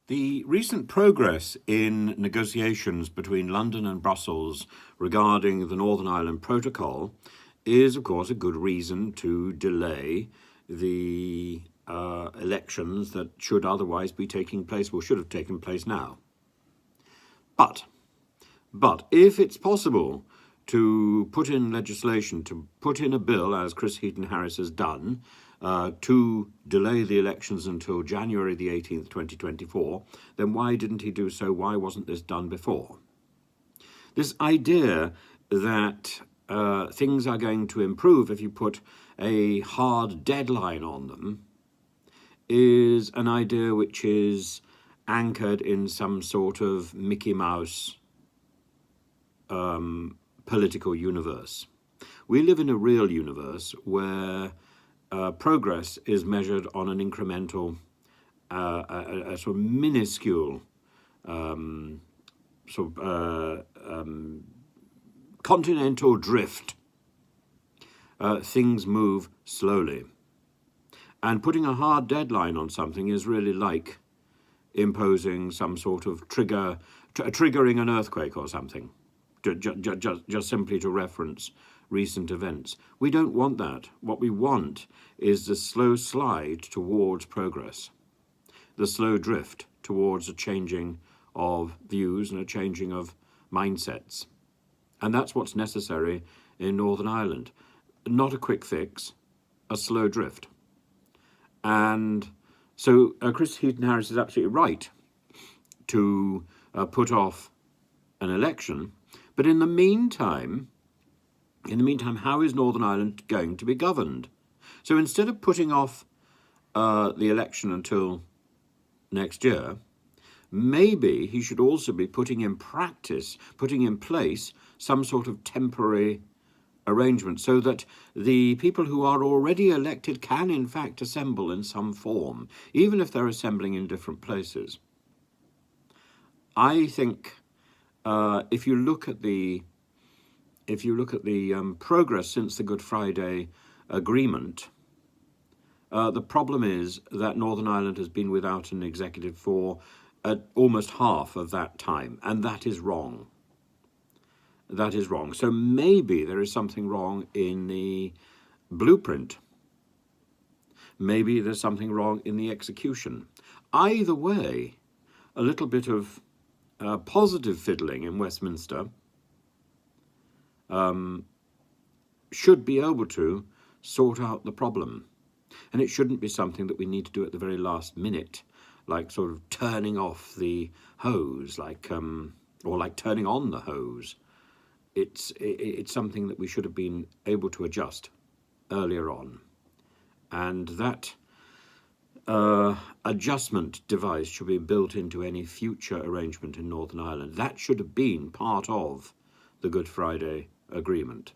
The recent progress in negotiations between London and Brussels regarding the Northern Ireland Protocol is, of course, a good reason to delay the elections that should otherwise be taking place, or should have taken place now. But if it's possible to put in legislation, to put in a bill, as Chris Heaton-Harris has done, to delay the elections until January the 18th, 2024, then why didn't he do so? Why wasn't this done before? This idea that things are going to improve if you put a hard deadline on them is an idea which is anchored in some sort of Mickey Mouse political universe. We live in a real universe where progress is measured on an incremental, a sort of minuscule, continental drift. Things move slowly. And putting a hard deadline on something is really like imposing some sort of triggering an earthquake or something, just simply to reference recent events. We don't want that. What we want is the slow slide towards progress, the slow drift towards a changing of views and a changing of mindsets. And that's what's necessary in Northern Ireland. Not a quick fix, a slow drift. And so Chris Heaton-Harris is absolutely right to put off an election. But in the meantime, how is Northern Ireland going to be governed? So instead of putting off the election until next year, maybe he should also be putting in place some sort of temporary arrangement so that the people who are already elected can in fact assemble in some form, even if they're assembling in different places. I think if you look at the progress since the Good Friday Agreement, the problem is that Northern Ireland has been without an executive for almost half of that time, and that is wrong. That is wrong. So maybe there is something wrong in the blueprint. Maybe there's something wrong in the execution. Either way, a little bit of positive fiddling in Westminster should be able to sort out the problem. And it shouldn't be something that we need to do at the very last minute, like sort of turning off the hose, or like turning on the hose. It's something that we should have been able to adjust earlier on. And that adjustment device should be built into any future arrangement in Northern Ireland. That should have been part of the Good Friday Agreement.